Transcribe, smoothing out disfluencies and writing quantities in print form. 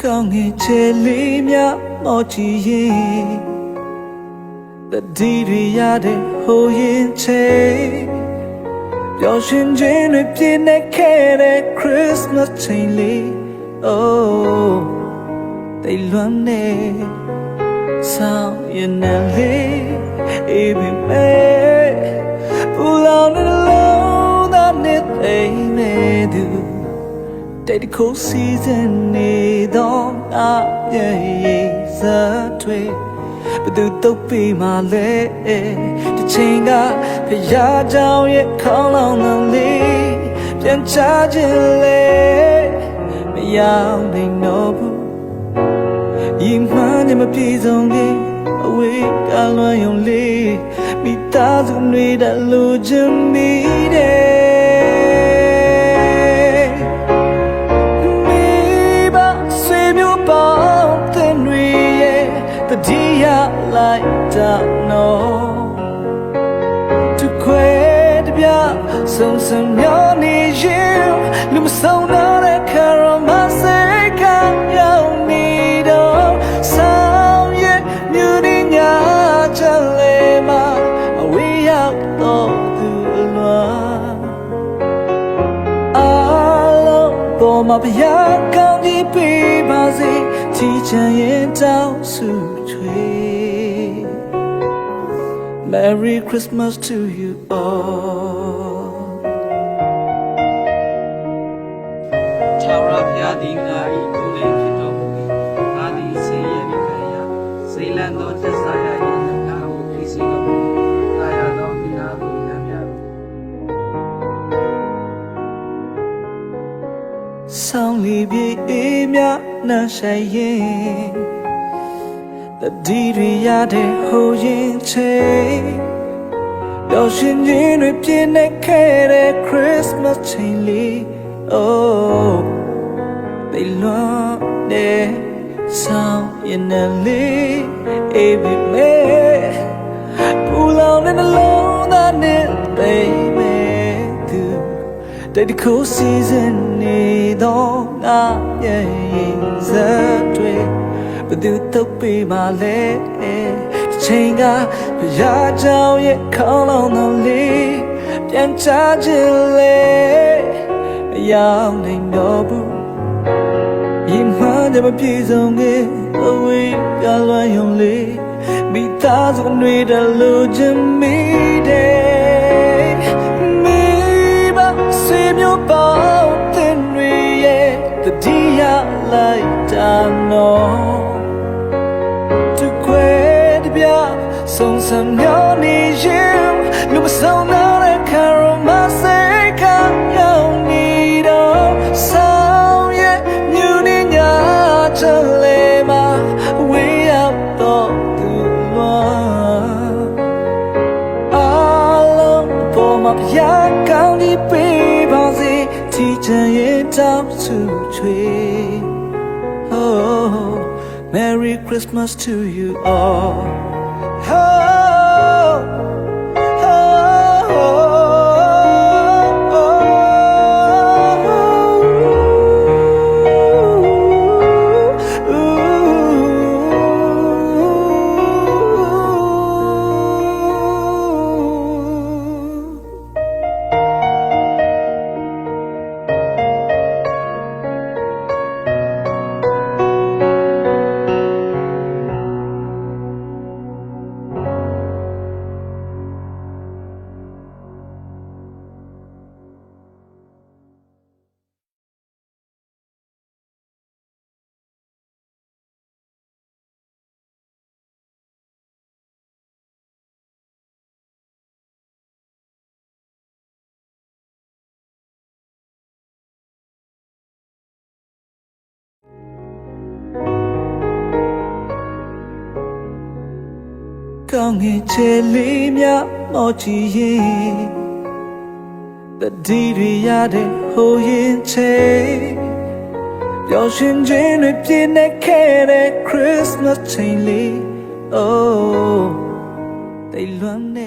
ကောင်းငယ်ချေလေးများမောချီရင်တတိတွေရတဲ့ဟိုရင်ချေပျော်ရွှင်ခြင်းတွေပြည့်နေခဲ့တဲ့ Christmas ချိန်လေး Oh တိတ်လွမ်းနေဆောင်ရင်လည်းအေးပြီမဲ့ပူလောင်နေလုံးသားနဲ့အိမ်နေသူတဲ့ဒီကိုစီစဉ်နေတော့အရဲ့စထွေဘသူတုတ်ပြီးမှလဲတချိန်ကဖရာကြောင်ရဲ့ခေါင်းလောင်လုံးလေးပြန်ချခြင်းလေမရောက်နိုင်တော့ဘူးဤမှန်နဲ့မပြေဆုံးခင်အဝေးကလွန်ရုံလေးမိသားစုတွေတလူချင်မိတယ်မိဘဆွေမျိုးပေါင်းတဲ့တွေရဲ့တတိယလိုက်တာနော်သူခွဲတပြဆုံဆုံမျောနေရင်လူမဆုံးတော့တဲ့ခါရောမစိတ်ကရောက်နေတော့ဆောင်ရဲ့မြူနေညာချလေမအဝေးရောက်တော့သူလွမ်းအားလုံးပေါ်မှာဘုရားကောင်းကြီးပေးပါစေချီးချမ်းရင်တောင်းဆုချွေ Merry Christmas to you all ချောရဖျားဒီငါဤကိုယ်လေးဖြစ်တော်မူပြီးငါသည်ဆင်းရဲပြီးခံရစိတ်လန်းသောသက်သာရ၏ငါကိုသိစေတော်မူသာရသောမိနာကိုညံ့များဆောင်းလီပြေအေးမြနှဆိုင်ရင်တတိတွေရတဲ့ဟိုရင်ချေပျော်ရွှင်ခြင်းတွေပြည့်နေခဲ့တဲ့ Christmas ချိန်လေး Oh they love me sound in the lane every man pull on in the long that net baby do the cool season need on yeah that way but do to be my leg change up ya down yet call on the laneပြန်ချခြင်းလေမရောက်နိုင်တော့ဘူးဤမှန်တယ်မပြေဆုံးခင်အဝေးကလွန်ရုံလေးမိသားစုတွေတလူချင်မိတယ်မိဘဆွေမျိုးပေါင်းတဲ့တွေရဲ့တတိယလိုက်တာနော်သူခွဲတပြဆုံစံမျောနေရင်လူမဆုံးတော့တဲ့ခါရောမစိတ်ကရောက်နေတော့ဆောင်ရဲ့မြူနေညာချလေမဝေးရောက်တော့သူလွမ်းအားလုံးပေါ်မှာဘုရားကောင်းကြီးပေးပါစေချီးချမ်းရင်တောင်းဆုချွေ Oh Merry Christmas to you allကောင်းငယ်ချေလေးများမောချီရင်တတိတွေရတဲ့ဟိုရင်ချေပျော်ရွှင်ခြင်းတွေပြည့်နေခဲ့တဲ့ Christmas ချိန်လေး Oh တိတ်လွမ်းနေ